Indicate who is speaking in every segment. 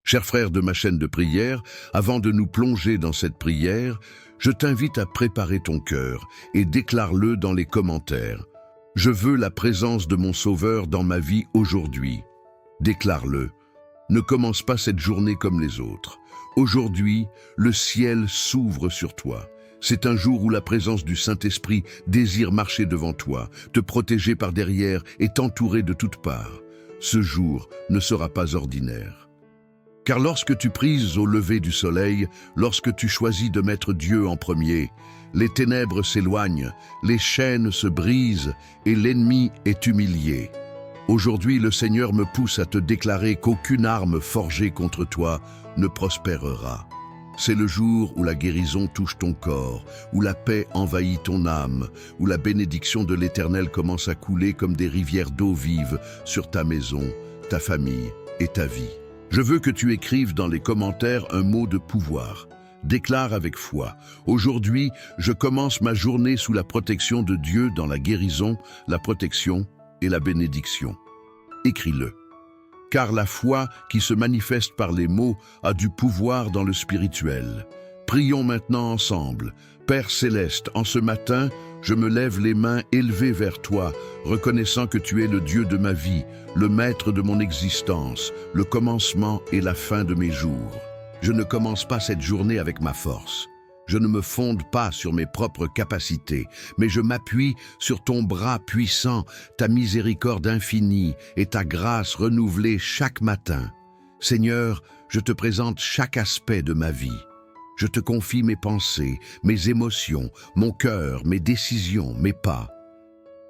Speaker 1: Chers frères de ma chaîne de prière, avant de nous plonger dans cette prière, je t'invite à préparer ton cœur et déclare-le dans les commentaires. Je veux la présence de mon Sauveur dans ma vie aujourd'hui. Déclare-le. Ne commence pas cette journée comme les autres. Aujourd'hui, le ciel s'ouvre sur toi. C'est un jour où la présence du Saint-Esprit désire marcher devant toi, te protéger par derrière et t'entourer de toutes parts. Ce jour ne sera pas ordinaire. Car lorsque tu pries au lever du soleil, lorsque tu choisis de mettre Dieu en premier, les ténèbres s'éloignent, les chaînes se brisent et l'ennemi est humilié. Aujourd'hui, le Seigneur me pousse à te déclarer qu'aucune arme forgée contre toi ne prospérera. C'est le jour où la guérison touche ton corps, où la paix envahit ton âme, où la bénédiction de l'Éternel commence à couler comme des rivières d'eau vive sur ta maison, ta famille et ta vie. Je veux que tu écrives dans les commentaires un mot de pouvoir. Déclare avec foi. Aujourd'hui, je commence ma journée sous la protection de Dieu dans la guérison, la protection et la bénédiction. Écris-le. Car la foi qui se manifeste par les mots a du pouvoir dans le spirituel. Prions maintenant ensemble. Père céleste, en ce matin, je me lève les mains élevées vers toi, reconnaissant que tu es le Dieu de ma vie, le maître de mon existence, le commencement et la fin de mes jours. Je ne commence pas cette journée avec ma force. Je ne me fonde pas sur mes propres capacités, mais je m'appuie sur ton bras puissant, ta miséricorde infinie et ta grâce renouvelée chaque matin. Seigneur, je te présente chaque aspect de ma vie. Je te confie mes pensées, mes émotions, mon cœur, mes décisions, mes pas.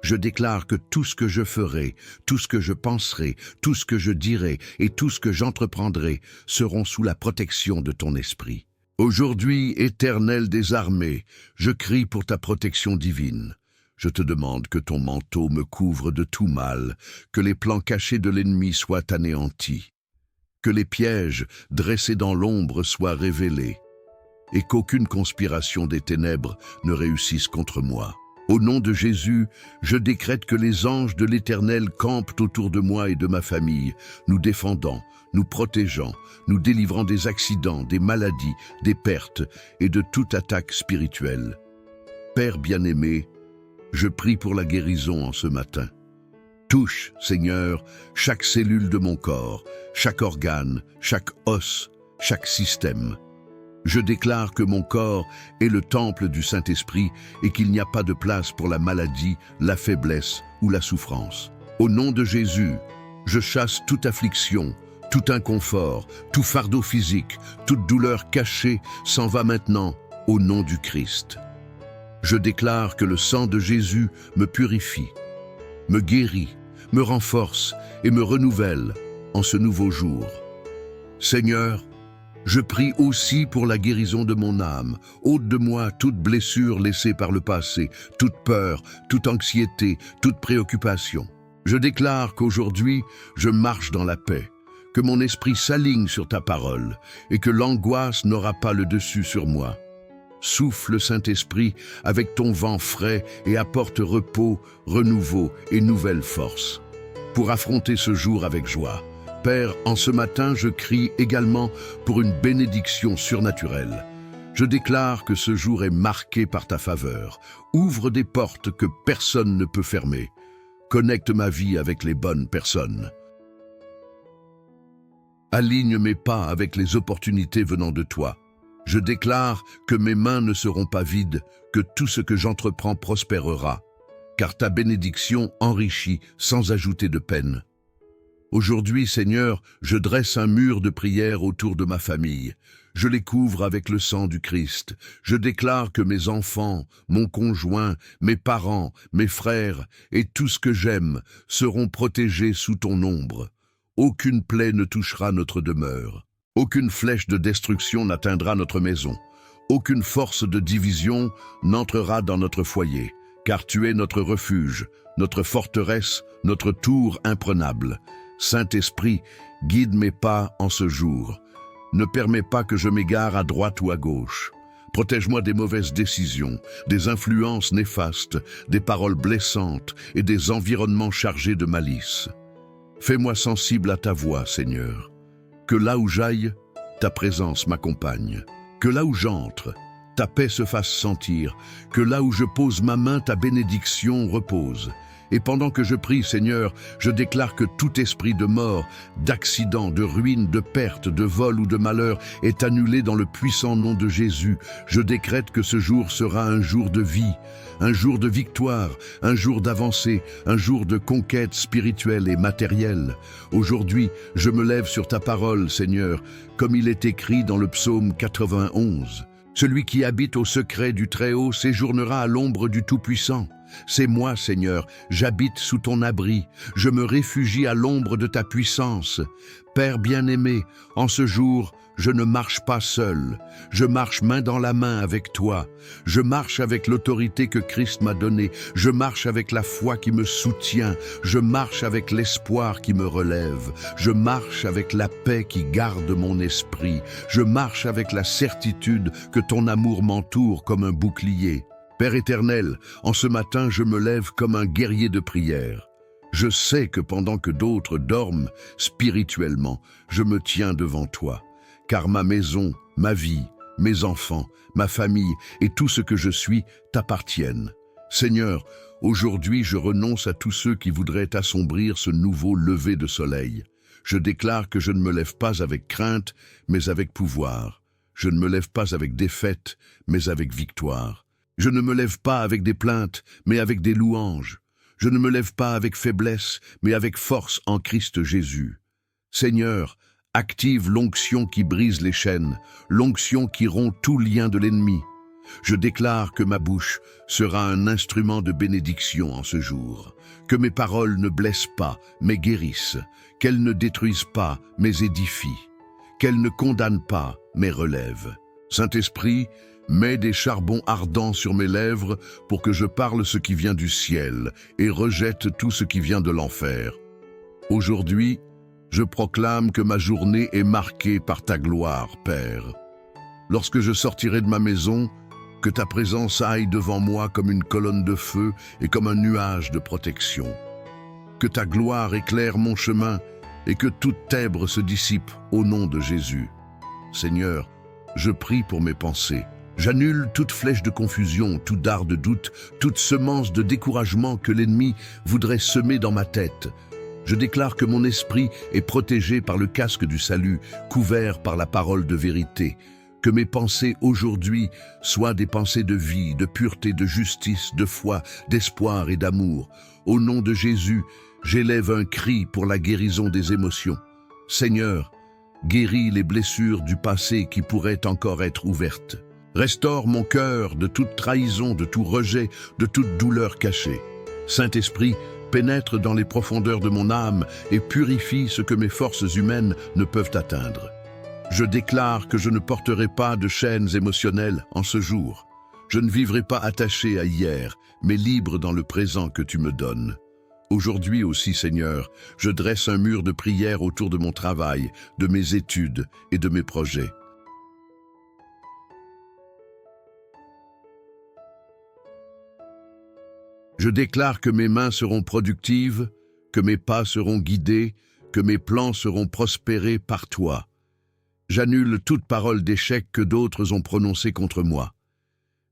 Speaker 1: Je déclare que tout ce que je ferai, tout ce que je penserai, tout ce que je dirai et tout ce que j'entreprendrai seront sous la protection de ton esprit. Aujourd'hui, Éternel des armées, je crie pour ta protection divine. Je te demande que ton manteau me couvre de tout mal, que les plans cachés de l'ennemi soient anéantis, que les pièges dressés dans l'ombre soient révélés, et qu'aucune conspiration des ténèbres ne réussisse contre moi. Au nom de Jésus, je décrète que les anges de l'Éternel campent autour de moi et de ma famille, nous défendant, nous protégeant, nous délivrant des accidents, des maladies, des pertes et de toute attaque spirituelle. Père bien-aimé, je prie pour la guérison en ce matin. Touche, Seigneur, chaque cellule de mon corps, chaque organe, chaque os, chaque système. Je déclare que mon corps est le temple du Saint-Esprit et qu'il n'y a pas de place pour la maladie, la faiblesse ou la souffrance. Au nom de Jésus, je chasse toute affliction, tout inconfort, tout fardeau physique, toute douleur cachée s'en va maintenant au nom du Christ. Je déclare que le sang de Jésus me purifie, me guérit, me renforce et me renouvelle en ce nouveau jour. Seigneur, je prie aussi pour la guérison de mon âme. Ôte de moi toute blessure laissée par le passé, toute peur, toute anxiété, toute préoccupation. Je déclare qu'aujourd'hui, je marche dans la paix, que mon esprit s'aligne sur ta parole et que l'angoisse n'aura pas le dessus sur moi. Souffle, Saint-Esprit, avec ton vent frais et apporte repos, renouveau et nouvelle force pour affronter ce jour avec joie. Père, en ce matin, je crie également pour une bénédiction surnaturelle. Je déclare que ce jour est marqué par ta faveur. Ouvre des portes que personne ne peut fermer. Connecte ma vie avec les bonnes personnes. Aligne mes pas avec les opportunités venant de toi. Je déclare que mes mains ne seront pas vides, que tout ce que j'entreprends prospérera, car ta bénédiction enrichit sans ajouter de peine. Aujourd'hui, Seigneur, je dresse un mur de prière autour de ma famille. Je les couvre avec le sang du Christ. Je déclare que mes enfants, mon conjoint, mes parents, mes frères et tout ce que j'aime seront protégés sous ton ombre. Aucune plaie ne touchera notre demeure. Aucune flèche de destruction n'atteindra notre maison. Aucune force de division n'entrera dans notre foyer, car tu es notre refuge, notre forteresse, notre tour imprenable. Saint-Esprit, guide mes pas en ce jour. Ne permets pas que je m'égare à droite ou à gauche. Protège-moi des mauvaises décisions, des influences néfastes, des paroles blessantes et des environnements chargés de malice. Fais-moi sensible à ta voix, Seigneur. Que là où j'aille, ta présence m'accompagne. Que là où j'entre, ta paix se fasse sentir. Que là où je pose ma main, ta bénédiction repose. Et pendant que je prie, Seigneur, je déclare que tout esprit de mort, d'accident, de ruine, de perte, de vol ou de malheur est annulé dans le puissant nom de Jésus. Je décrète que ce jour sera un jour de vie, un jour de victoire, un jour d'avancée, un jour de conquête spirituelle et matérielle. Aujourd'hui, je me lève sur ta parole, Seigneur, comme il est écrit dans le psaume 91. Celui qui habite au secret du Très-Haut séjournera à l'ombre du Tout-Puissant. C'est moi, Seigneur, j'habite sous ton abri, je me réfugie à l'ombre de ta puissance. Père bien-aimé, en ce jour, je ne marche pas seul, je marche main dans la main avec toi. Je marche avec l'autorité que Christ m'a donnée, je marche avec la foi qui me soutient, je marche avec l'espoir qui me relève, je marche avec la paix qui garde mon esprit, je marche avec la certitude que ton amour m'entoure comme un bouclier. Père éternel, en ce matin, je me lève comme un guerrier de prière. Je sais que pendant que d'autres dorment spirituellement, je me tiens devant toi, car ma maison, ma vie, mes enfants, ma famille et tout ce que je suis t'appartiennent. Seigneur, aujourd'hui je renonce à tous ceux qui voudraient assombrir ce nouveau lever de soleil. Je déclare que je ne me lève pas avec crainte, mais avec pouvoir. Je ne me lève pas avec défaite, mais avec victoire. Je ne me lève pas avec des plaintes, mais avec des louanges. Je ne me lève pas avec faiblesse, mais avec force en Christ Jésus. Seigneur, active l'onction qui brise les chaînes, l'onction qui rompt tout lien de l'ennemi. Je déclare que ma bouche sera un instrument de bénédiction en ce jour, que mes paroles ne blessent pas, mais guérissent, qu'elles ne détruisent pas, mais édifient, qu'elles ne condamnent pas, mais relèvent. Saint-Esprit, mets des charbons ardents sur mes lèvres pour que je parle ce qui vient du ciel et rejette tout ce qui vient de l'enfer. Aujourd'hui, je proclame que ma journée est marquée par ta gloire, Père. Lorsque je sortirai de ma maison, que ta présence aille devant moi comme une colonne de feu et comme un nuage de protection. Que ta gloire éclaire mon chemin et que toute ténèbre se dissipe au nom de Jésus. Seigneur, je prie pour mes pensées. J'annule toute flèche de confusion, tout dard de doute, toute semence de découragement que l'ennemi voudrait semer dans ma tête. Je déclare que mon esprit est protégé par le casque du salut, couvert par la parole de vérité. Que mes pensées aujourd'hui soient des pensées de vie, de pureté, de justice, de foi, d'espoir et d'amour. Au nom de Jésus, j'élève un cri pour la guérison des émotions. Seigneur, guéris les blessures du passé qui pourraient encore être ouvertes. Restaure mon cœur de toute trahison, de tout rejet, de toute douleur cachée. Saint-Esprit, pénètre dans les profondeurs de mon âme et purifie ce que mes forces humaines ne peuvent atteindre. Je déclare que je ne porterai pas de chaînes émotionnelles en ce jour. Je ne vivrai pas attaché à hier, mais libre dans le présent que tu me donnes. Aujourd'hui aussi, Seigneur, je dresse un mur de prière autour de mon travail, de mes études et de mes projets. Je déclare que mes mains seront productives, que mes pas seront guidés, que mes plans seront prospérés par toi. J'annule toute parole d'échec que d'autres ont prononcée contre moi.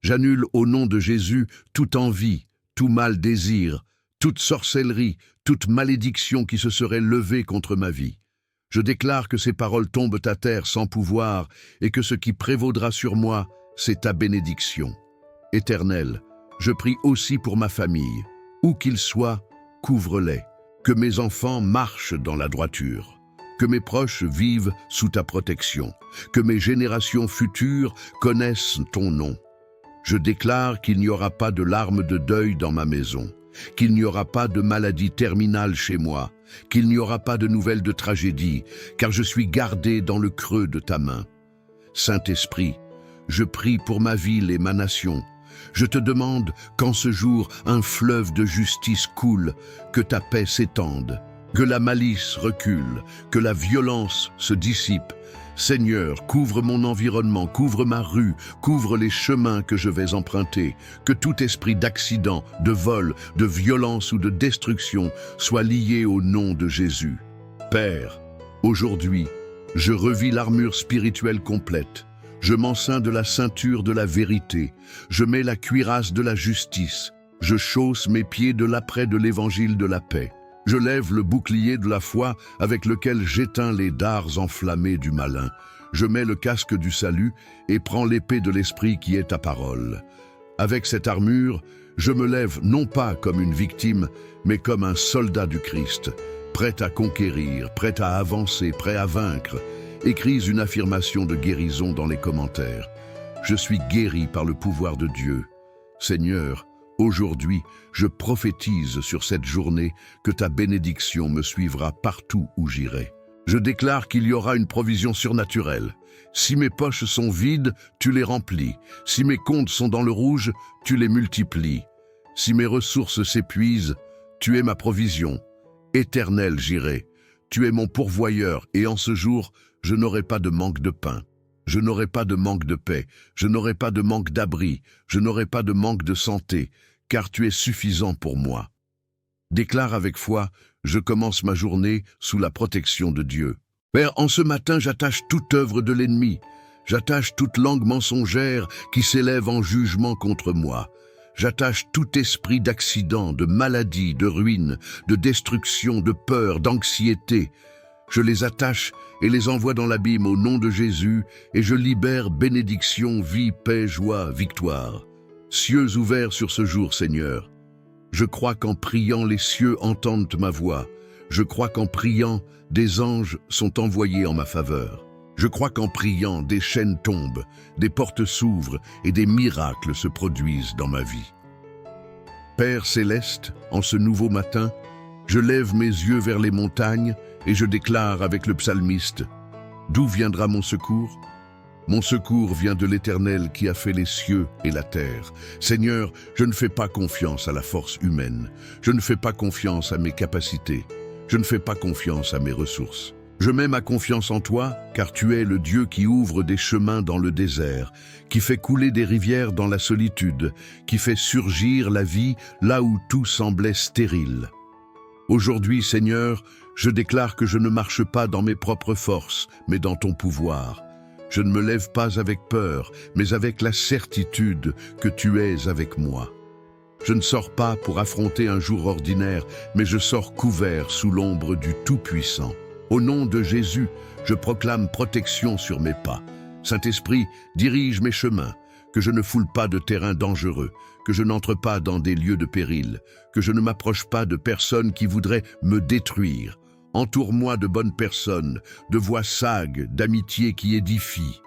Speaker 1: J'annule au nom de Jésus toute envie, tout mal désir, toute sorcellerie, toute malédiction qui se serait levée contre ma vie. Je déclare que ces paroles tombent à terre sans pouvoir et que ce qui prévaudra sur moi, c'est ta bénédiction. Éternel, je prie aussi pour ma famille. Où qu'ils soient, couvre-les. Que mes enfants marchent dans la droiture. Que mes proches vivent sous ta protection. Que mes générations futures connaissent ton nom. Je déclare qu'il n'y aura pas de larmes de deuil dans ma maison. Qu'il n'y aura pas de maladie terminale chez moi. Qu'il n'y aura pas de nouvelles de tragédie, car je suis gardé dans le creux de ta main. Saint-Esprit, je prie pour ma ville et ma nation. Je te demande qu'en ce jour un fleuve de justice coule, que ta paix s'étende, que la malice recule, que la violence se dissipe. Seigneur, couvre mon environnement, couvre ma rue, couvre les chemins que je vais emprunter, que tout esprit d'accident, de vol, de violence ou de destruction soit lié au nom de Jésus. Père, aujourd'hui, Je revis l'armure spirituelle complète. Je m'enceins de la ceinture de la vérité. Je mets la cuirasse de la justice. Je chausse mes pieds de l'apprêt de l'évangile de la paix. Je lève le bouclier de la foi avec lequel j'éteins les dards enflammés du malin. Je mets le casque du salut et prends l'épée de l'esprit qui est ta parole. Avec cette armure, je me lève non pas comme une victime, mais comme un soldat du Christ, prêt à conquérir, prêt à avancer, prêt à vaincre. Écris une affirmation de guérison dans les commentaires. Je suis guéri par le pouvoir de Dieu. Seigneur, aujourd'hui, je prophétise sur cette journée que ta bénédiction me suivra partout où j'irai. Je déclare qu'il y aura une provision surnaturelle. Si mes poches sont vides, tu les remplis. Si mes comptes sont dans le rouge, tu les multiplies. Si mes ressources s'épuisent, tu es ma provision. Éternel, j'irai. Tu es mon pourvoyeur, et en ce jour, je n'aurai pas de manque de pain. Je n'aurai pas de manque de paix. Je n'aurai pas de manque d'abri. Je n'aurai pas de manque de santé, car tu es suffisant pour moi. Déclare avec foi, je commence ma journée sous la protection de Dieu. Père, en ce matin, j'attache toute œuvre de l'ennemi. J'attache toute langue mensongère qui s'élève en jugement contre moi. J'attache tout esprit d'accident, de maladie, de ruine, de destruction, de peur, d'anxiété. Je les attache et les envoie dans l'abîme au nom de Jésus, et je libère bénédiction, vie, paix, joie, victoire. Cieux ouverts sur ce jour, Seigneur. Je crois qu'en priant, les cieux entendent ma voix. Je crois qu'en priant, des anges sont envoyés en ma faveur. Je crois qu'en priant, des chaînes tombent, des portes s'ouvrent et des miracles se produisent dans ma vie. Père céleste, en ce nouveau matin, je lève mes yeux vers les montagnes et je déclare avec le psalmiste, « D'où viendra mon secours ? Mon secours vient de l'Éternel qui a fait les cieux et la terre. Seigneur, je ne fais pas confiance à la force humaine. Je ne fais pas confiance à mes capacités. Je ne fais pas confiance à mes ressources. Je mets ma confiance en toi, car tu es le Dieu qui ouvre des chemins dans le désert, qui fait couler des rivières dans la solitude, qui fait surgir la vie là où tout semblait stérile. Aujourd'hui, Seigneur, je déclare que je ne marche pas dans mes propres forces, mais dans ton pouvoir. Je ne me lève pas avec peur, mais avec la certitude que tu es avec moi. Je ne sors pas pour affronter un jour ordinaire, mais je sors couvert sous l'ombre du Tout-Puissant. Au nom de Jésus, je proclame protection sur mes pas. Saint-Esprit, dirige mes chemins, que je ne foule pas de terrain dangereux, que je n'entre pas dans des lieux de péril, que je ne m'approche pas de personnes qui voudraient me détruire. Entoure-moi de bonnes personnes, de voix sages, d'amitié qui édifient.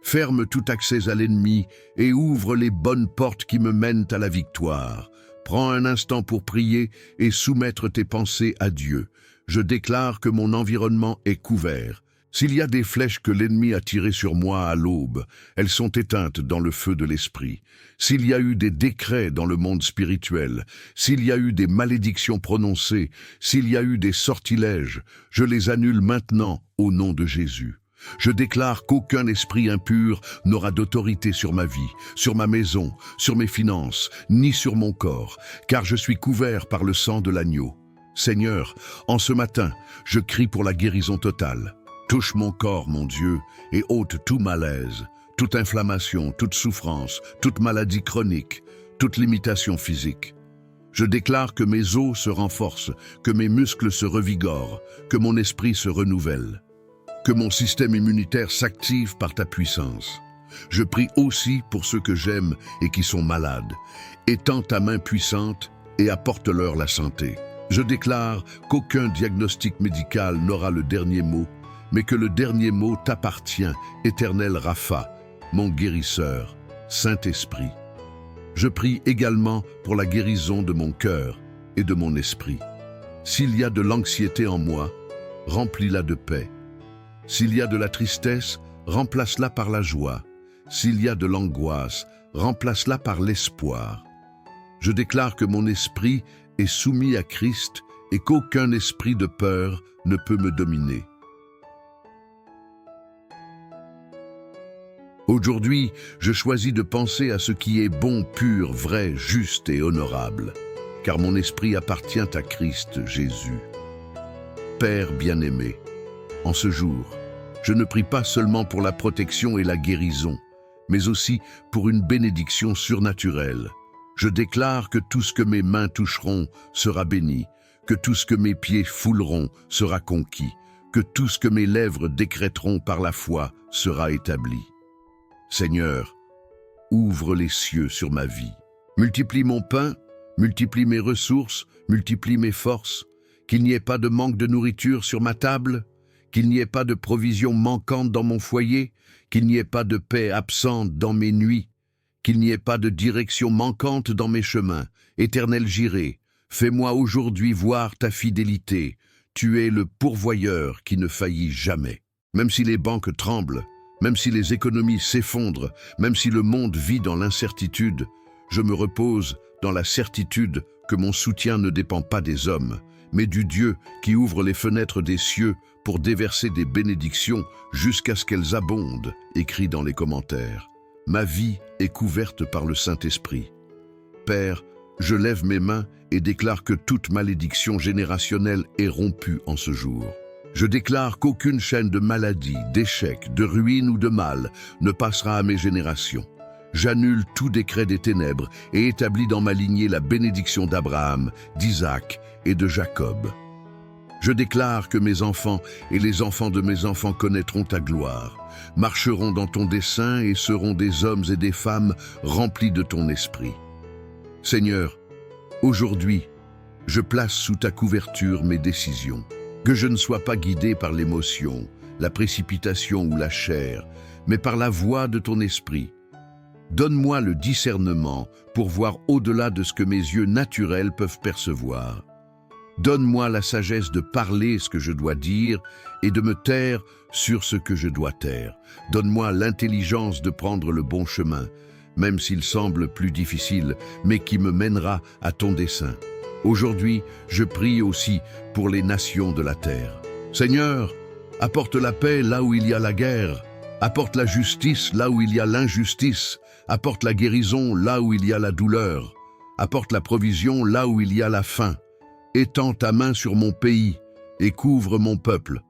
Speaker 1: Ferme tout accès à l'ennemi et ouvre les bonnes portes qui me mènent à la victoire. Prends un instant pour prier et soumettre tes pensées à Dieu. Je déclare que mon environnement est couvert. S'il y a des flèches que l'ennemi a tirées sur moi à l'aube, elles sont éteintes dans le feu de l'esprit. S'il y a eu des décrets dans le monde spirituel, s'il y a eu des malédictions prononcées, s'il y a eu des sortilèges, je les annule maintenant au nom de Jésus. Je déclare qu'aucun esprit impur n'aura d'autorité sur ma vie, sur ma maison, sur mes finances, ni sur mon corps, car je suis couvert par le sang de l'agneau. Seigneur, en ce matin, je crie pour la guérison totale. Touche mon corps, mon Dieu, et ôte tout malaise, toute inflammation, toute souffrance, toute maladie chronique, toute limitation physique. Je déclare que mes os se renforcent, que mes muscles se revigorent, que mon esprit se renouvelle, que mon système immunitaire s'active par ta puissance. Je prie aussi pour ceux que j'aime et qui sont malades. Étends ta main puissante et apporte-leur la santé. Je déclare qu'aucun diagnostic médical n'aura le dernier mot, mais que le dernier mot t'appartient, Éternel Rapha, mon guérisseur, Saint-Esprit. Je prie également pour la guérison de mon cœur et de mon esprit. S'il y a de l'anxiété en moi, remplis-la de paix. S'il y a de la tristesse, remplace-la par la joie. S'il y a de l'angoisse, remplace-la par l'espoir. Je déclare que mon esprit est soumis à Christ et qu'aucun esprit de peur ne peut me dominer. Aujourd'hui, je choisis de penser à ce qui est bon, pur, vrai, juste et honorable, car mon esprit appartient à Christ Jésus. Père bien-aimé, en ce jour, Je ne prie pas seulement pour la protection et la guérison, mais aussi pour une bénédiction surnaturelle. Je déclare que tout ce que mes mains toucheront sera béni, que tout ce que mes pieds fouleront sera conquis, que tout ce que mes lèvres décréteront par la foi sera établi. Seigneur, ouvre les cieux sur ma vie. Multiplie mon pain, multiplie mes ressources, multiplie mes forces, qu'il n'y ait pas de manque de nourriture sur ma table, qu'il n'y ait pas de provision manquante dans mon foyer, qu'il n'y ait pas de paix absente dans mes nuits, qu'il n'y ait pas de direction manquante dans mes chemins. Éternel Jireh, fais-moi aujourd'hui voir ta fidélité. Tu es le pourvoyeur qui ne faillit jamais. Même si les banques tremblent, même si les économies s'effondrent, même si le monde vit dans l'incertitude, je me repose dans la certitude que mon soutien ne dépend pas des hommes, mais du Dieu qui ouvre les fenêtres des cieux pour déverser des bénédictions jusqu'à ce qu'elles abondent, écrit dans les commentaires. Ma vie est couverte par le Saint-Esprit. Père, je lève mes mains et déclare que toute malédiction générationnelle est rompue en ce jour. Je déclare qu'aucune chaîne de maladie, d'échec, de ruine ou de mal ne passera à mes générations. J'annule tout décret des ténèbres et établis dans ma lignée la bénédiction d'Abraham, d'Isaac et de Jacob. Je déclare que mes enfants et les enfants de mes enfants connaîtront ta gloire, marcheront dans ton dessein et seront des hommes et des femmes remplis de ton esprit. Seigneur, aujourd'hui, je place sous ta couverture mes décisions. Que je ne sois pas guidé par l'émotion, la précipitation ou la chair, mais par la voix de ton esprit. Donne-moi le discernement pour voir au-delà de ce que mes yeux naturels peuvent percevoir. Donne-moi la sagesse de parler ce que je dois dire et de me taire sur ce que je dois taire. Donne-moi l'intelligence de prendre le bon chemin, même s'il semble plus difficile, mais qui me mènera à ton dessein. Aujourd'hui, je prie aussi pour les nations de la terre. Seigneur, apporte la paix là où il y a la guerre, apporte la justice là où il y a l'injustice, apporte la guérison là où il y a la douleur, apporte la provision là où il y a la faim. Étends ta main sur mon pays et couvre mon peuple.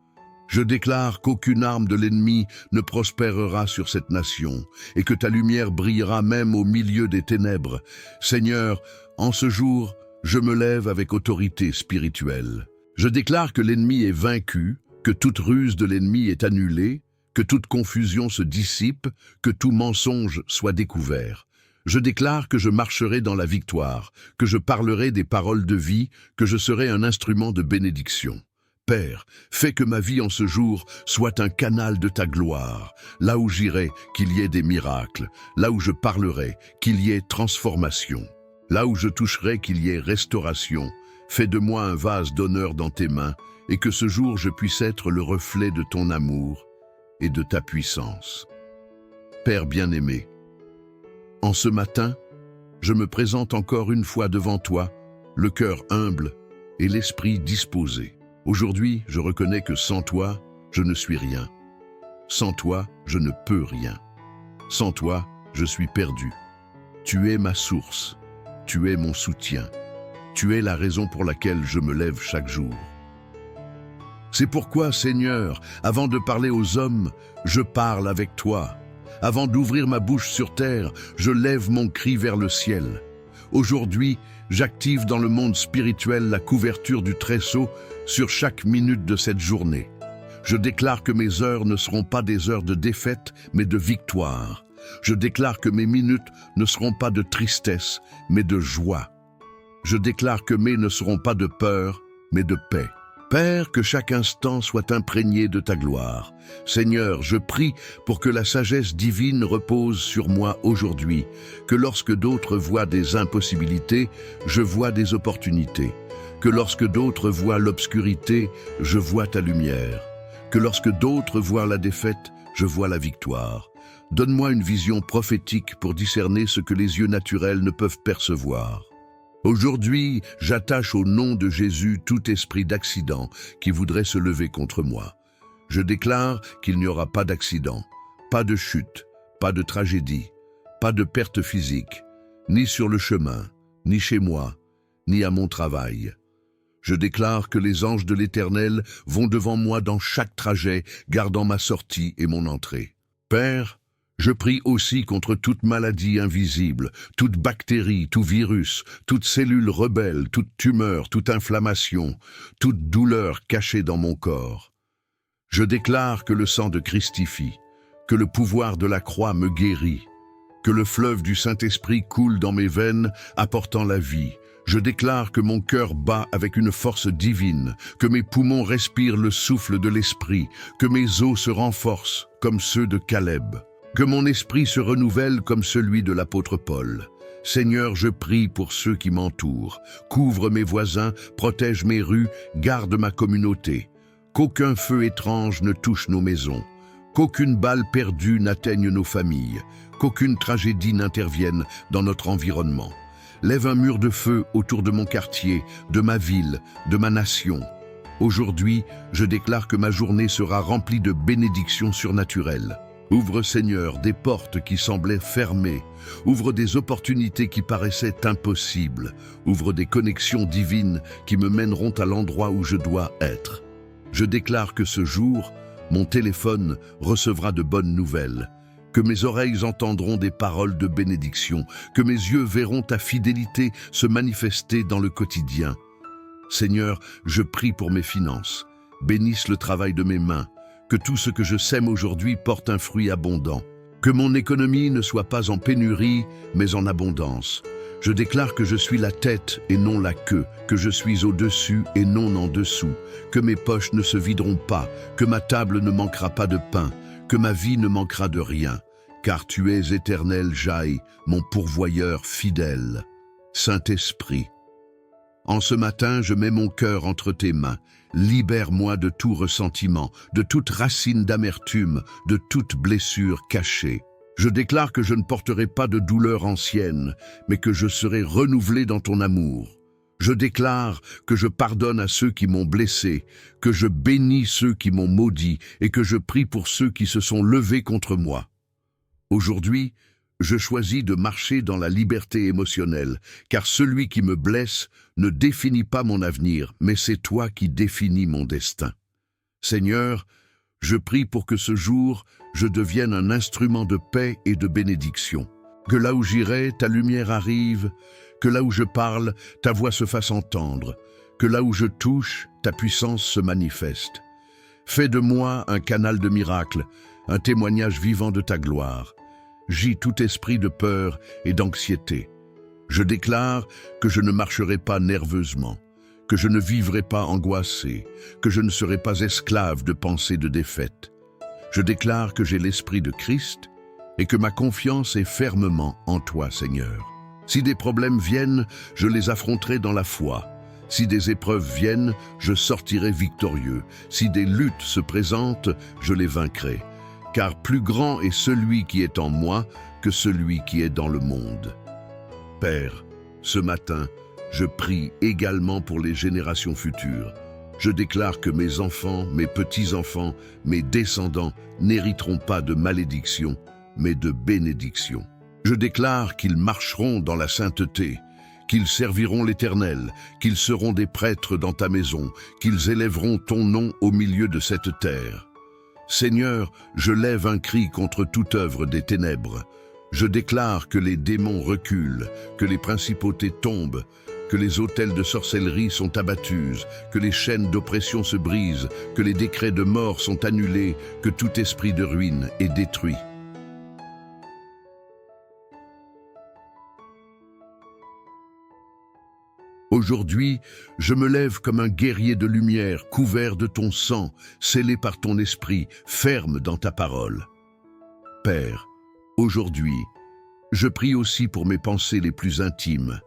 Speaker 1: Je déclare qu'aucune arme de l'ennemi ne prospérera sur cette nation et que ta lumière brillera même au milieu des ténèbres. Seigneur, en ce jour, je me lève avec autorité spirituelle. Je déclare que l'ennemi est vaincu, que toute ruse de l'ennemi est annulée, que toute confusion se dissipe, que tout mensonge soit découvert. Je déclare que je marcherai dans la victoire, que je parlerai des paroles de vie, que je serai un instrument de bénédiction. Père, fais que ma vie en ce jour soit un canal de ta gloire. Là où j'irai, qu'il y ait des miracles. Là où je parlerai, qu'il y ait transformation. Là où je toucherai, qu'il y ait restauration. Fais de moi un vase d'honneur dans tes mains, et que ce jour je puisse être le reflet de ton amour et de ta puissance. Père bien-aimé, en ce matin, je me présente encore une fois devant toi, le cœur humble et l'esprit disposé. Aujourd'hui, je reconnais que sans toi, je ne suis rien. Sans toi, je ne peux rien. Sans toi, je suis perdu. Tu es ma source, tu es mon soutien. Tu es la raison pour laquelle je me lève chaque jour. C'est pourquoi, Seigneur, avant de parler aux hommes, je parle avec toi. Avant d'ouvrir ma bouche sur terre, je lève mon cri vers le ciel. Aujourd'hui, j'active dans le monde spirituel la couverture du Très-Haut sur chaque minute de cette journée. Je déclare que mes heures ne seront pas des heures de défaite, mais de victoire. Je déclare que mes minutes ne seront pas de tristesse, mais de joie. Je déclare que mes ne seront pas de peur, mais de paix. Père, que chaque instant soit imprégné de ta gloire. Seigneur, je prie pour que la sagesse divine repose sur moi aujourd'hui, que lorsque d'autres voient des impossibilités, je vois des opportunités, que lorsque d'autres voient l'obscurité, je vois ta lumière, que lorsque d'autres voient la défaite, je vois la victoire. Donne-moi une vision prophétique pour discerner ce que les yeux naturels ne peuvent percevoir. Aujourd'hui, j'attache au nom de Jésus tout esprit d'accident qui voudrait se lever contre moi. Je déclare qu'il n'y aura pas d'accident, pas de chute, pas de tragédie, pas de perte physique, ni sur le chemin, ni chez moi, ni à mon travail. Je déclare que les anges de l'Éternel vont devant moi dans chaque trajet, gardant ma sortie et mon entrée. Père, je prie aussi contre toute maladie invisible, toute bactérie, tout virus, toute cellule rebelle, toute tumeur, toute inflammation, toute douleur cachée dans mon corps. Je déclare que le sang de Christifie, que le pouvoir de la croix me guérit, que le fleuve du Saint-Esprit coule dans mes veines, apportant la vie. Je déclare que mon cœur bat avec une force divine, que mes poumons respirent le souffle de l'Esprit, que mes os se renforcent comme ceux de Caleb, que mon esprit se renouvelle comme celui de l'apôtre Paul. Seigneur, je prie pour ceux qui m'entourent. Couvre mes voisins, protège mes rues, garde ma communauté. Qu'aucun feu étrange ne touche nos maisons, qu'aucune balle perdue n'atteigne nos familles, qu'aucune tragédie n'intervienne dans notre environnement. Lève un mur de feu autour de mon quartier, de ma ville, de ma nation. Aujourd'hui, je déclare que ma journée sera remplie de bénédictions surnaturelles. Ouvre, Seigneur, des portes qui semblaient fermées. Ouvre des opportunités qui paraissaient impossibles. Ouvre des connexions divines qui me mèneront à l'endroit où je dois être. Je déclare que ce jour, mon téléphone recevra de bonnes nouvelles, que mes oreilles entendront des paroles de bénédiction, que mes yeux verront ta fidélité se manifester dans le quotidien. Seigneur, je prie pour mes finances. Bénisse le travail de mes mains, que tout ce que je sème aujourd'hui porte un fruit abondant, que mon économie ne soit pas en pénurie, mais en abondance. Je déclare que je suis la tête et non la queue, que je suis au-dessus et non en dessous, que mes poches ne se videront pas, que ma table ne manquera pas de pain, que ma vie ne manquera de rien, car tu es éternel Jaï, mon pourvoyeur fidèle. Saint-Esprit, en ce matin, je mets mon cœur entre tes mains. Libère-moi de tout ressentiment, de toute racine d'amertume, de toute blessure cachée. Je déclare que je ne porterai pas de douleur ancienne, mais que je serai renouvelé dans ton amour. Je déclare que je pardonne à ceux qui m'ont blessé, que je bénis ceux qui m'ont maudit et que je prie pour ceux qui se sont levés contre moi. Aujourd'hui, je choisis de marcher dans la liberté émotionnelle, car celui qui me blesse ne définit pas mon avenir, mais c'est toi qui définis mon destin. Seigneur, je prie pour que ce jour, je devienne un instrument de paix et de bénédiction. Que là où j'irai, ta lumière arrive, que là où je parle, ta voix se fasse entendre, que là où je touche, ta puissance se manifeste. Fais de moi un canal de miracles, un témoignage vivant de ta gloire. Gis tout esprit de peur et d'anxiété. Je déclare que je ne marcherai pas nerveusement, que je ne vivrai pas angoissé, que je ne serai pas esclave de pensées de défaite. Je déclare que j'ai l'esprit de Christ et que ma confiance est fermement en toi, Seigneur. Si des problèmes viennent, je les affronterai dans la foi. Si des épreuves viennent, je sortirai victorieux. Si des luttes se présentent, je les vaincrai. Car plus grand est celui qui est en moi que celui qui est dans le monde. Père, ce matin, je prie également pour les générations futures. Je déclare que mes enfants, mes petits-enfants, mes descendants n'hériteront pas de malédiction, mais de bénédiction. Je déclare qu'ils marcheront dans la sainteté, qu'ils serviront l'Éternel, qu'ils seront des prêtres dans ta maison, qu'ils élèveront ton nom au milieu de cette terre. Seigneur, je lève un cri contre toute œuvre des ténèbres. Je déclare que les démons reculent, que les principautés tombent, que les autels de sorcellerie sont abattus, que les chaînes d'oppression se brisent, que les décrets de mort sont annulés, que tout esprit de ruine est détruit. Aujourd'hui, je me lève comme un guerrier de lumière, couvert de ton sang, scellé par ton esprit, ferme dans ta parole. Père, aujourd'hui, je prie aussi pour mes pensées les plus intimes.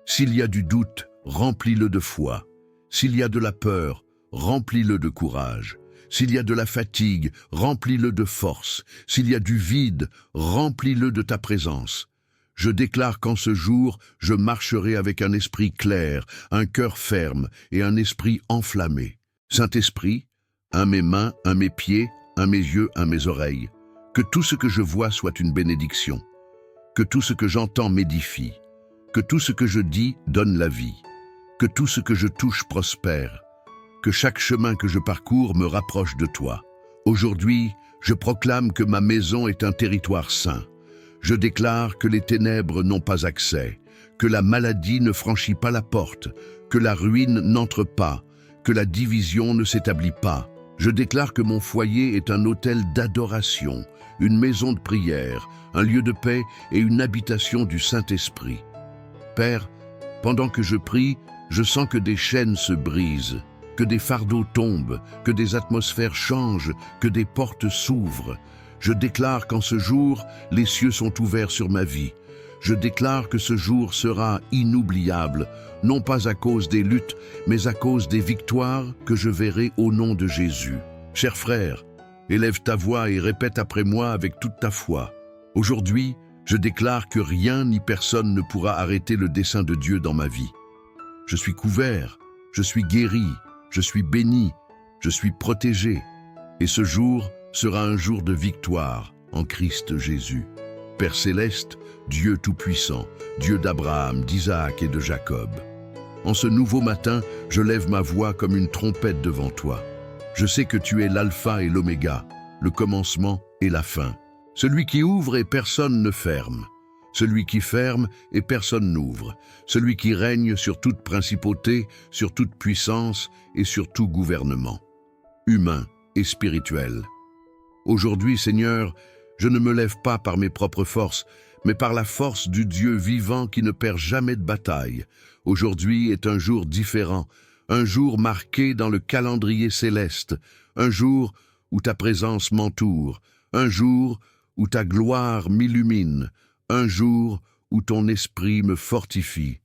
Speaker 1: S'il y a du doute, remplis-le de foi. S'il y a de la peur, remplis-le de courage. S'il y a de la fatigue, remplis-le de force. S'il y a du vide, remplis-le de ta présence. Je déclare qu'en ce jour, je marcherai avec un esprit clair, un cœur ferme et un esprit enflammé. Saint-Esprit, un mes mains, un mes pieds, un mes yeux, un mes oreilles. Que tout ce que je vois soit une bénédiction. Que tout ce que j'entends m'édifie. Que tout ce que je dis donne la vie. que tout ce que je touche prospère, que chaque chemin que je parcours me rapproche de toi. Aujourd'hui, je proclame que ma maison est un territoire saint. Je déclare que les ténèbres n'ont pas accès, que la maladie ne franchit pas la porte, que la ruine n'entre pas, que la division ne s'établit pas. Je déclare que mon foyer est un autel d'adoration, une maison de prière, un lieu de paix et une habitation du Saint-Esprit. Père, pendant que je prie, je sens que des chaînes se brisent, que des fardeaux tombent, que des atmosphères changent, que des portes s'ouvrent. Je déclare qu'en ce jour, les cieux sont ouverts sur ma vie. Je déclare que ce jour sera inoubliable, non pas à cause des luttes, mais à cause des victoires que je verrai au nom de Jésus. Chers frères, élève ta voix et répète après moi avec toute ta foi. Aujourd'hui, je déclare que rien ni personne ne pourra arrêter le dessein de Dieu dans ma vie. Je suis couvert, je suis guéri, je suis béni, je suis protégé. Et ce jour sera un jour de victoire en Christ Jésus. Père céleste, Dieu tout-puissant, Dieu d'Abraham, d'Isaac et de Jacob. En ce nouveau matin, je lève ma voix comme une trompette devant toi. Je sais que tu es l'alpha et l'oméga, le commencement et la fin. Celui qui ouvre et personne ne ferme. Celui qui ferme et personne n'ouvre. Celui qui règne sur toute principauté, sur toute puissance et sur tout gouvernement, humain et spirituel. Aujourd'hui, Seigneur, je ne me lève pas par mes propres forces, mais par la force du Dieu vivant qui ne perd jamais de bataille. Aujourd'hui est un jour différent, un jour marqué dans le calendrier céleste, un jour où ta présence m'entoure, un jour où ta gloire m'illumine, un jour où ton esprit me fortifie.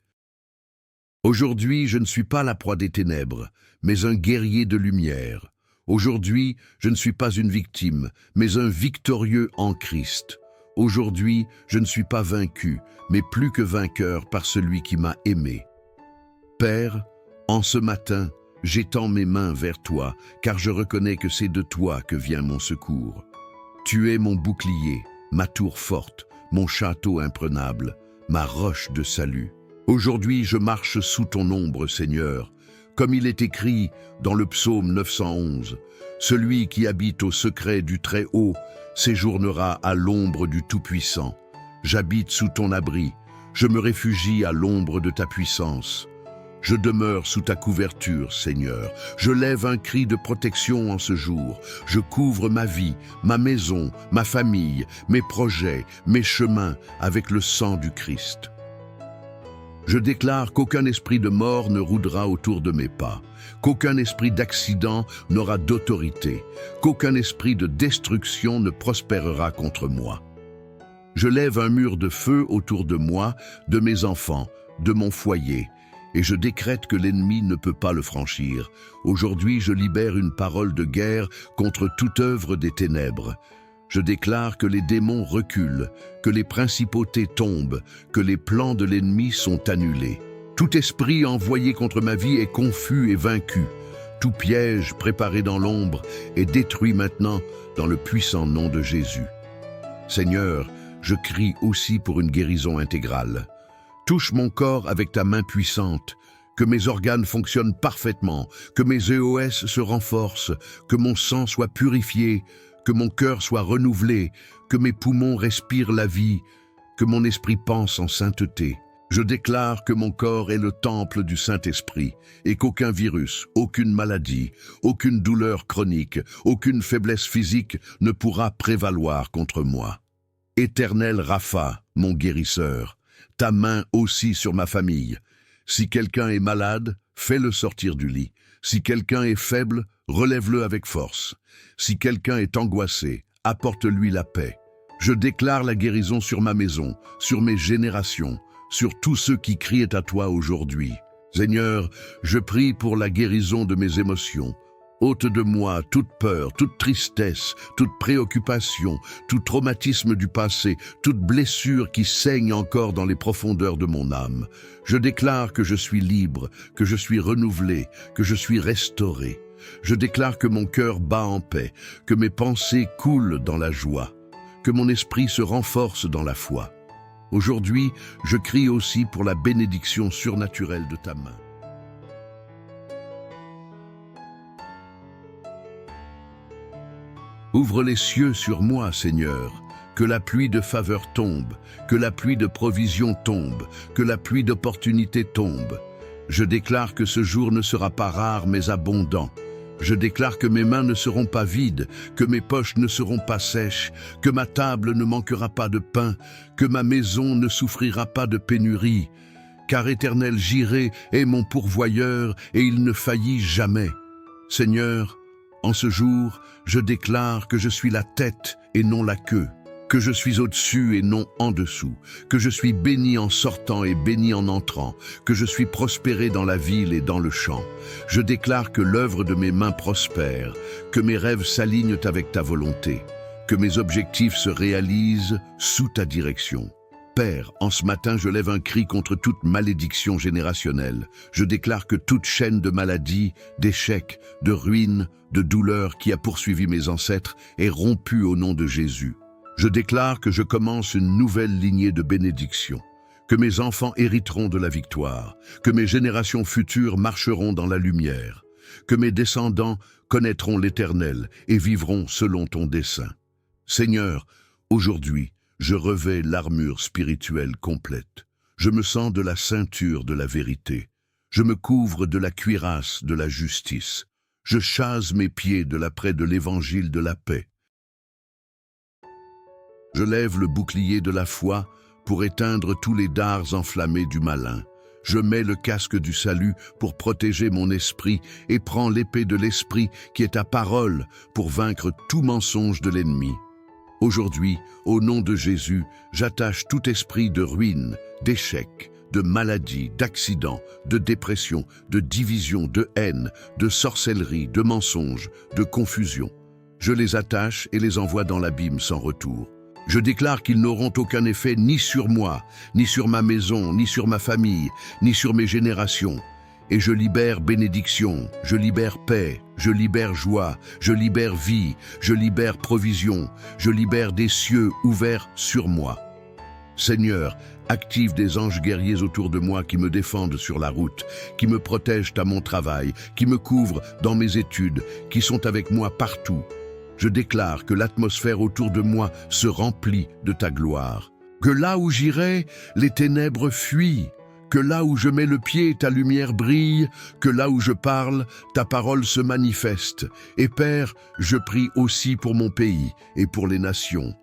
Speaker 1: Aujourd'hui, je ne suis pas la proie des ténèbres, mais un guerrier de lumière. Aujourd'hui, je ne suis pas une victime, mais un victorieux en Christ. Aujourd'hui, je ne suis pas vaincu, mais plus que vainqueur par celui qui m'a aimé. Père, en ce matin, j'étends mes mains vers toi, car je reconnais que c'est de toi que vient mon secours. Tu es mon bouclier, ma tour forte, mon château imprenable, ma roche de salut. Aujourd'hui, je marche sous ton ombre, Seigneur. Comme il est écrit dans le psaume 911, « Celui qui habite au secret du Très-Haut séjournera à l'ombre du Tout-Puissant. J'habite sous ton abri, je me réfugie à l'ombre de ta puissance. Je demeure sous ta couverture, Seigneur. Je lève un cri de protection en ce jour. Je couvre ma vie, ma maison, ma famille, mes projets, mes chemins avec le sang du Christ. Je déclare qu'aucun esprit de mort ne rôdera autour de mes pas, qu'aucun esprit d'accident n'aura d'autorité, qu'aucun esprit de destruction ne prospérera contre moi. Je lève un mur de feu autour de moi, de mes enfants, de mon foyer, et je décrète que l'ennemi ne peut pas le franchir. Aujourd'hui, je libère une parole de guerre contre toute œuvre des ténèbres. Je déclare que les démons reculent, que les principautés tombent, que les plans de l'ennemi sont annulés. Tout esprit envoyé contre ma vie est confus et vaincu. Tout piège préparé dans l'ombre est détruit maintenant dans le puissant nom de Jésus. Seigneur, je crie aussi pour une guérison intégrale. Touche mon corps avec ta main puissante, que mes organes fonctionnent parfaitement, que mes EOS se renforcent, que mon sang soit purifié, que mon cœur soit renouvelé, que mes poumons respirent la vie, que mon esprit pense en sainteté. Je déclare que mon corps est le temple du Saint-Esprit et qu'aucun virus, aucune maladie, aucune douleur chronique, aucune faiblesse physique ne pourra prévaloir contre moi. Éternel Rapha, mon guérisseur, ta main aussi sur ma famille. Si quelqu'un est malade, fais-le sortir du lit. Si quelqu'un est faible, relève-le avec force. Si quelqu'un est angoissé, apporte-lui la paix. Je déclare la guérison sur ma maison, sur mes générations, sur tous ceux qui crient à toi aujourd'hui. Seigneur, je prie pour la guérison de mes émotions. Ôte de moi toute peur, toute tristesse, toute préoccupation, tout traumatisme du passé, toute blessure qui saigne encore dans les profondeurs de mon âme. Je déclare que je suis libre, que je suis renouvelé, que je suis restauré. Je déclare que mon cœur bat en paix, que mes pensées coulent dans la joie, que mon esprit se renforce dans la foi. Aujourd'hui, je crie aussi pour la bénédiction surnaturelle de ta main. Ouvre les cieux sur moi, Seigneur, que la pluie de faveur tombe, que la pluie de provision tombe, que la pluie d'opportunité tombe. Je déclare que ce jour ne sera pas rare mais abondant. Je déclare que mes mains ne seront pas vides, que mes poches ne seront pas sèches, que ma table ne manquera pas de pain, que ma maison ne souffrira pas de pénurie. Car Éternel, Jireh est mon pourvoyeur et il ne faillit jamais. Seigneur, en ce jour, je déclare que je suis la tête et non la queue, que je suis au-dessus et non en dessous, que je suis béni en sortant et béni en entrant, que je suis prospéré dans la ville et dans le champ. Je déclare que l'œuvre de mes mains prospère, que mes rêves s'alignent avec ta volonté, que mes objectifs se réalisent sous ta direction. Père, en ce matin, je lève un cri contre toute malédiction générationnelle. Je déclare que toute chaîne de maladie, d'échecs, de ruines, de douleurs qui a poursuivi mes ancêtres est rompue au nom de Jésus. Je déclare que je commence une nouvelle lignée de bénédictions, que mes enfants hériteront de la victoire, que mes générations futures marcheront dans la lumière, que mes descendants connaîtront l'Éternel et vivront selon ton dessein. Seigneur, aujourd'hui, je revêts l'armure spirituelle complète. Je me sens de la ceinture de la vérité. Je me couvre de la cuirasse de la justice. Je chase mes pieds de l'apprêt de l'évangile de la paix. Je lève le bouclier de la foi pour éteindre tous les dards enflammés du malin. Je mets le casque du salut pour protéger mon esprit et prends l'épée de l'esprit qui est ta parole pour vaincre tout mensonge de l'ennemi. Aujourd'hui, au nom de Jésus, j'attache tout esprit de ruine, d'échec, de maladie, d'accident, de dépression, de division, de haine, de sorcellerie, de mensonge, de confusion. Je les attache et les envoie dans l'abîme sans retour. Je déclare qu'ils n'auront aucun effet ni sur moi, ni sur ma maison, ni sur ma famille, ni sur mes générations. Et je libère bénédiction, je libère paix, je libère joie, je libère vie, je libère provision, je libère des cieux ouverts sur moi. Seigneur, active des anges guerriers autour de moi qui me défendent sur la route, qui me protègent à mon travail, qui me couvrent dans mes études, qui sont avec moi partout. Je déclare que l'atmosphère autour de moi se remplit de ta gloire. Que là où j'irai, les ténèbres fuient. Que là où je mets le pied, ta lumière brille, que là où je parle, ta parole se manifeste. Et Père, je prie aussi pour mon pays et pour les nations.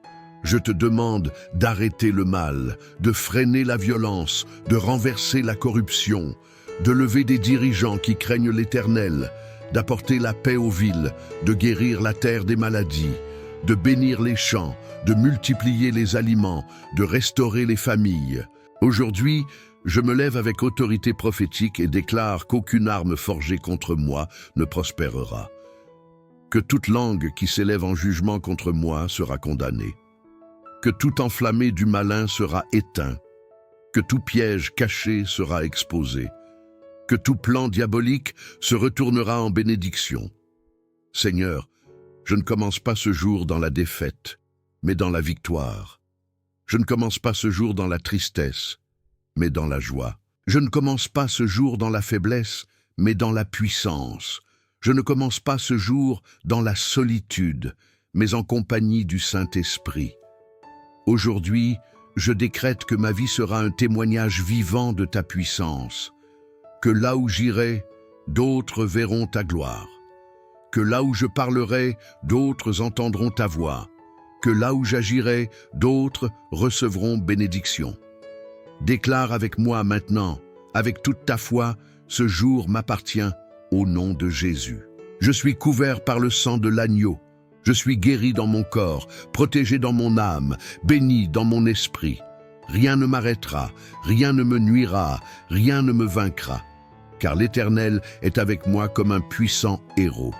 Speaker 1: Je te demande d'arrêter le mal, de freiner la violence, de renverser la corruption, de lever des dirigeants qui craignent l'Éternel, d'apporter la paix aux villes, de guérir la terre des maladies, de bénir les champs, de multiplier les aliments, de restaurer les familles. Aujourd'hui, je me lève avec autorité prophétique et déclare qu'aucune arme forgée contre moi ne prospérera. Que toute langue qui s'élève en jugement contre moi sera condamnée. Que tout enflammé du malin sera éteint. Que tout piège caché sera exposé. Que tout plan diabolique se retournera en bénédiction. Seigneur, je ne commence pas ce jour dans la défaite, mais dans la victoire. Je ne commence pas ce jour dans la tristesse, mais dans la joie. Je ne commence pas ce jour dans la faiblesse, mais dans la puissance. Je ne commence pas ce jour dans la solitude, mais en compagnie du Saint-Esprit. Aujourd'hui, je décrète que ma vie sera un témoignage vivant de ta puissance, que là où j'irai, d'autres verront ta gloire, que là où je parlerai, d'autres entendront ta voix, que là où j'agirai, d'autres recevront bénédiction. Déclare avec moi maintenant, avec toute ta foi, ce jour m'appartient au nom de Jésus. Je suis couvert par le sang de l'agneau. Je suis guéri dans mon corps, protégé dans mon âme, béni dans mon esprit. Rien ne m'arrêtera, rien ne me nuira, rien ne me vaincra, car l'Éternel est avec moi comme un puissant héros.